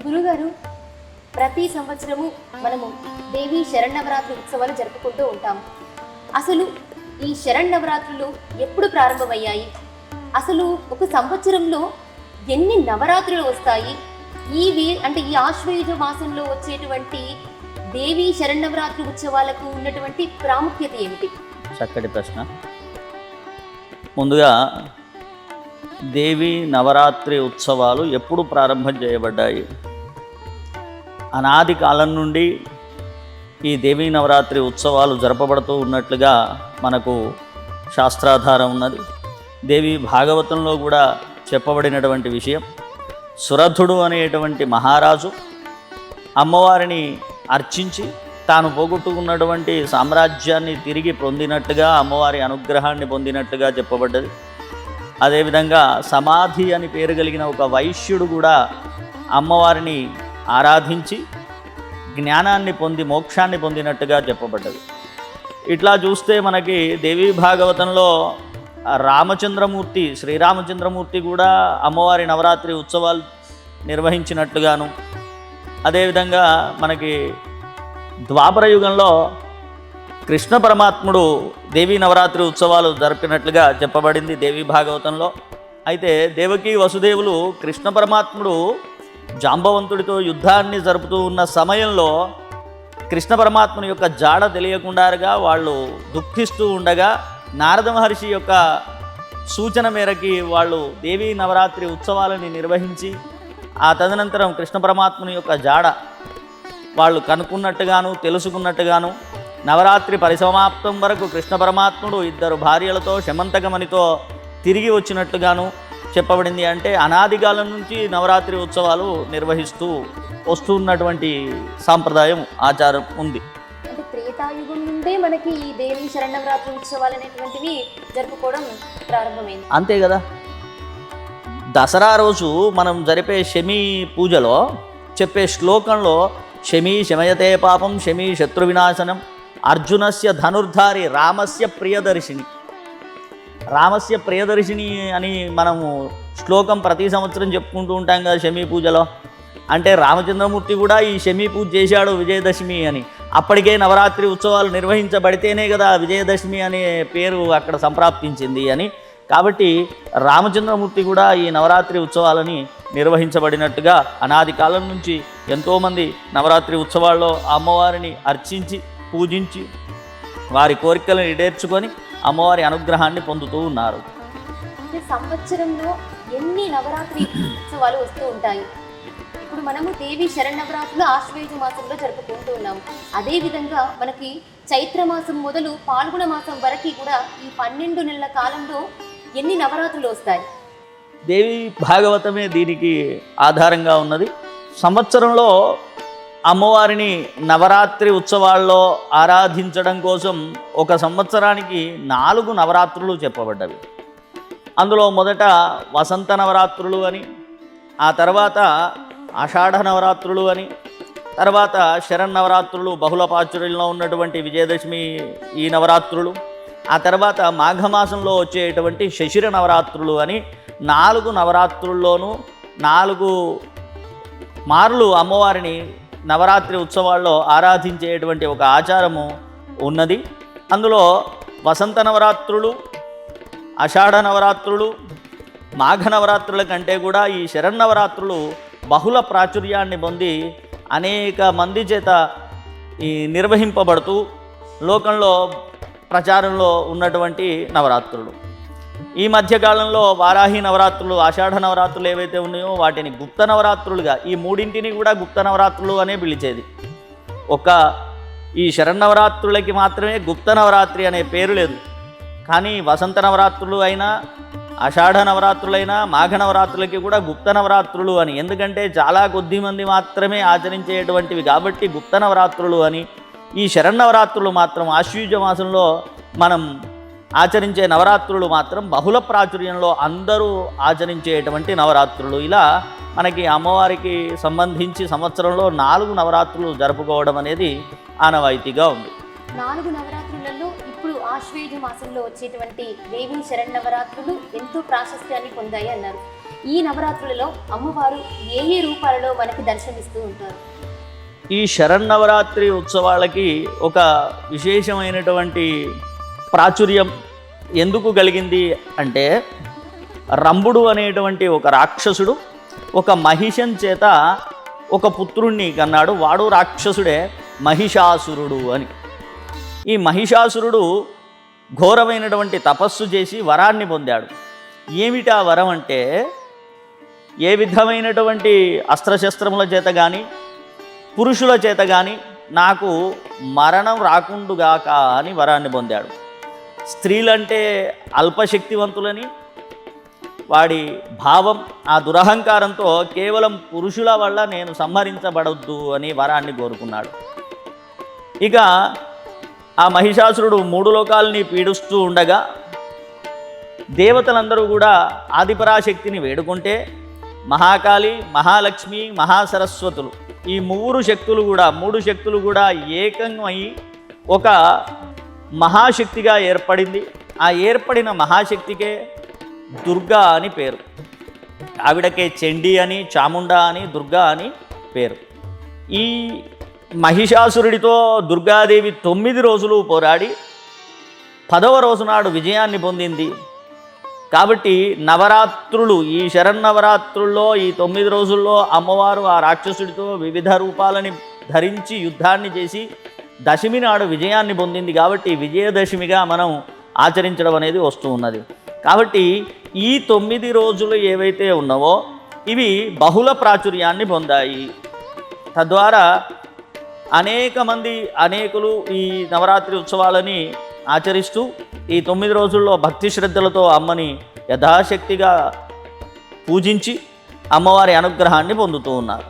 గురుగారు, ప్రతి సంవత్సరము మనము దేవి శరన్నవరాత్రి ఉత్సవాలు జరుపుకుంటూ ఉంటాము. అసలు ఈ శరన్నవరాత్రులు ఎప్పుడు ప్రారంభమయ్యాయి? అసలు ఒక సంవత్సరంలో ఎన్ని నవరాత్రులు వస్తాయి? ఈ ఆశ్వయుజ మాసంలో వచ్చేటువంటి దేవి శరన్నవరాత్రి ఉత్సవాలకు ఉన్నటువంటి ప్రాముఖ్యత ఏమిటి? చక్కటి ప్రశ్న. ముందుగా దేవి నవరాత్రి ఉత్సవాలు ఎప్పుడు ప్రారంభం చేయబడ్డాయి? అనాది కాలం నుండి ఈ దేవీ నవరాత్రి ఉత్సవాలు జరపబడుతూ ఉన్నట్లుగా మనకు శాస్త్రాధారం ఉన్నది. దేవి భాగవతంలో కూడా చెప్పబడినటువంటి విషయం. సురథుడు అనేటువంటి మహారాజు అమ్మవారిని అర్చించి తాను పోగొట్టుకున్నటువంటి సామ్రాజ్యాన్ని తిరిగి పొందినట్టుగా, అమ్మవారి అనుగ్రహాన్ని పొందినట్టుగా చెప్పబడ్డది. అదేవిధంగా సమాధి అని పేరు కలిగిన ఒక వైశ్యుడు కూడా అమ్మవారిని ఆరాధించి జ్ఞానాన్ని పొంది మోక్షాన్ని పొందినట్టుగా చెప్పబడ్డది. ఇట్లా చూస్తే మనకి దేవీ భాగవతంలో రామచంద్రమూర్తి, శ్రీరామచంద్రమూర్తి కూడా అమ్మవారి నవరాత్రి ఉత్సవాలు నిర్వహించినట్లుగాను, అదేవిధంగా మనకి ద్వాపర యుగంలో కృష్ణ పరమాత్ముడు దేవీ నవరాత్రి ఉత్సవాలు జరిపినట్లుగా చెప్పబడింది దేవీ భాగవతంలో. అయితే దేవకీ వసుదేవులు కృష్ణ పరమాత్ముడు జాంబవంతుడితో యుద్ధాన్ని జరుపుతూ ఉన్న సమయంలో కృష్ణ పరమాత్ముని యొక్క జాడ తెలియకుండాగా వాళ్ళు దుఃఖిస్తూ ఉండగా నారద మహర్షి యొక్క సూచన మేరకి వాళ్ళు దేవీ నవరాత్రి ఉత్సవాలని నిర్వహించి ఆ తదనంతరం కృష్ణ పరమాత్ముని యొక్క జాడ వాళ్ళు కనుక్కున్నట్టుగాను తెలుసుకున్నట్టుగాను నవరాత్రి పరిసమాప్తం వరకు కృష్ణ పరమాత్ముడు 2 భార్యలతో శమంతకమణితో తిరిగి వచ్చినట్టుగాను చెప్పబడింది. అంటే అనాదికాలం నుంచి నవరాత్రి ఉత్సవాలు నిర్వహిస్తూ వస్తున్నటువంటి సాంప్రదాయం, ఆచారం ఉంది. అంటే త్రేతాయుగం నుండే మనకి ఈ దేవి శరన్నవరాత్రి ఉత్సవాలు అనేటువంటివి జరుపుకోవడం ప్రారంభమైంది. అంతే కదా. దసరా రోజు మనం జరిపే శమీ పూజలో చెప్పే శ్లోకంలో శమీ శమయతే పాపం శమీ శత్రు వినాశనం అర్జునస్య ధనుర్ధారి రామస్య ప్రియదర్శిని. రామస్య ప్రియదర్శిని అని మనము శ్లోకం ప్రతి సంవత్సరం చెప్పుకుంటూ ఉంటాం కదా శమీ పూజలో. అంటే రామచంద్రమూర్తి కూడా ఈ శమీ పూజ చేశాడు విజయదశమి అని. అప్పటికే నవరాత్రి ఉత్సవాలు నిర్వహించబడితేనే కదా విజయదశమి అనే పేరు అక్కడ సంప్రాప్తించింది అని. కాబట్టి రామచంద్రమూర్తి కూడా ఈ నవరాత్రి ఉత్సవాలని నిర్వహించబడినట్టుగా అనాది కాలం నుంచి ఎంతోమంది నవరాత్రి ఉత్సవాల్లో అమ్మవారిని అర్చించి పూజించి వారి కోరికలను ఈడేర్చుకొని అమ్మవారి అనుగ్రహాన్ని పొందుతూ ఉన్నారు. సంవత్సరంలో ఎన్ని నవరాత్రి ఉత్సవాలు వస్తూ ఉంటాయి? ఇప్పుడు మనము దేవి శరన్నవరాత్రులు ఆశ్వయుజ మాసంలో జరుపుకుంటూ ఉన్నాము. అదేవిధంగా మనకి చైత్ర మాసం మొదలు పాల్గొన మాసం వరకు కూడా ఈ 12 నెలల కాలంలో ఎన్ని నవరాత్రులు వస్తాయి? దేవి భాగవతమే దీనికి ఆధారంగా ఉన్నది. సంవత్సరంలో అమ్మవారిని నవరాత్రి ఉత్సవాల్లో ఆరాధించడం కోసం ఒక సంవత్సరానికి 4 నవరాత్రులు చెప్పబడ్డవి. అందులో మొదట వసంత నవరాత్రులు అని, ఆ తర్వాత ఆషాఢ నవరాత్రులు అని, తర్వాత శరన్నవరాత్రులు బహుళ ప్రాచుర్యంలో ఉన్నటువంటి విజయదశమి ఈ నవరాత్రులు, ఆ తర్వాత మాఘమాసంలో వచ్చేటువంటి శశిర నవరాత్రులు అని 4 నవరాత్రుల్లోనూ 4 మార్లు అమ్మవారిని నవరాత్రి ఉత్సవాల్లో ఆరాధించేటువంటి ఒక ఆచారము ఉన్నది. అందులో వసంత నవరాత్రులు, ఆషాఢ నవరాత్రులు, మాఘ నవరాత్రుల కంటే కూడా ఈ శరన్నవరాత్రులు బహుళ ప్రాచుర్యాన్ని పొంది అనేక మంది చేత నిర్వహింపబడుతూ లోకంలో ప్రచారంలో ఉన్నటువంటి నవరాత్రులు. ఈ మధ్యకాలంలో వారాహి నవరాత్రులు, ఆషాఢ నవరాత్రులు ఏవైతే ఉన్నాయో వాటిని గుప్త నవరాత్రులుగా, ఈ మూడింటిని కూడా గుప్త నవరాత్రులు అనే పిలిచేది. ఈ శరన్నవరాత్రులకి మాత్రమే గుప్త నవరాత్రి అనే పేరు లేదు. కానీ వసంత నవరాత్రులు అయినా, ఆషాఢ నవరాత్రులైనా, మాఘ నవరాత్రులకి కూడా గుప్త నవరాత్రులు అని, ఎందుకంటే చాలా కొద్ది మంది మాత్రమే ఆచరించేటువంటివి కాబట్టి గుప్త నవరాత్రులు అని. ఈ శరన్నవరాత్రులు మాత్రం ఆశ్వయుజ మాసంలో మనం ఆచరించే నవరాత్రులు మాత్రం బహుళ ప్రాచుర్యంలో అందరూ ఆచరించేటువంటి నవరాత్రులు. ఇలా మనకి అమ్మవారికి సంబంధించి సంవత్సరంలో 4 నవరాత్రులు జరుపుకోవడం అనేది ఆనవాయితీగా ఉంది. 4 నవరాత్రులలో ఇప్పుడు ఆశ్వయుజ మాసంలో వచ్చేటువంటి దేవి శరన్నవరాత్రులు ఎంతో ప్రాశస్త్యాన్ని పొందాయి అన్నారు. ఈ నవరాత్రులలో అమ్మవారు ఏ ఏ రూపాలలో మనకి దర్శనమిస్తూ ఉంటారు? ఈ శరన్నవరాత్రి ఉత్సవాలకి ఒక విశేషమైనటువంటి ప్రాచుర్యం ఎందుకు కలిగింది అంటే, రంభుడు అనేటువంటి ఒక రాక్షసుడు ఒక మహిషం చేత ఒక పుత్రుణ్ణి కన్నాడు. వాడు రాక్షసుడే, మహిషాసురుడు అని. ఈ మహిషాసురుడు ఘోరమైనటువంటి తపస్సు చేసి వరాన్ని పొందాడు. ఏమిటా వరం అంటే, ఏ విధమైనటువంటి అస్త్రశస్త్రముల చేత కానీ పురుషుల చేత కానీ నాకు మరణం రాకుండుగాక అని వరాన్ని పొందాడు. స్త్రీలంటే అల్పశక్తివంతులని వాడి భావం. ఆ దురహంకారంతో కేవలం పురుషుల వల్ల నేను సంహరించబడొద్దు అని వరాన్ని కోరుకున్నాడు. ఇక ఆ మహిషాసురుడు 3 లోకాలని పీడిస్తూ ఉండగా దేవతలందరూ కూడా ఆదిపరాశక్తిని వేడుకుంటే మహాకాళి, మహాలక్ష్మి, మహాసరస్వతులు ఈ 3 శక్తులు కూడా ఏకమై ఒక మహాశక్తిగా ఏర్పడింది. ఆ ఏర్పడిన మహాశక్తికే దుర్గా అని పేరు. ఆవిడకే చండీ అని, చాముండా అని, దుర్గా అని పేరు. ఈ మహిషాసురుడితో దుర్గాదేవి 9 రోజులు పోరాడి 10వ రోజు నాడు విజయాన్ని పొందింది. కాబట్టి నవరాత్రులు, ఈ శరన్నవరాత్రుల్లో ఈ 9 రోజుల్లో అమ్మవారు ఆ రాక్షసుడితో వివిధ రూపాలని ధరించి యుద్ధాన్ని చేసి దశమి నాడు విజయాన్ని పొందింది. కాబట్టి విజయదశమిగా మనం ఆచరించడం అనేది వస్తూ ఉన్నది. కాబట్టి ఈ 9 రోజులు ఏవైతే ఉన్నావో ఇవి బహుళ ప్రాచుర్యాన్ని పొందాయి. తద్వారా అనేకులు ఈ నవరాత్రి ఉత్సవాలని ఆచరిస్తూ ఈ 9 రోజుల్లో భక్తి శ్రద్ధలతో అమ్మని యథాశక్తిగా పూజించి అమ్మవారి అనుగ్రహాన్ని పొందుతూ ఉన్నారు.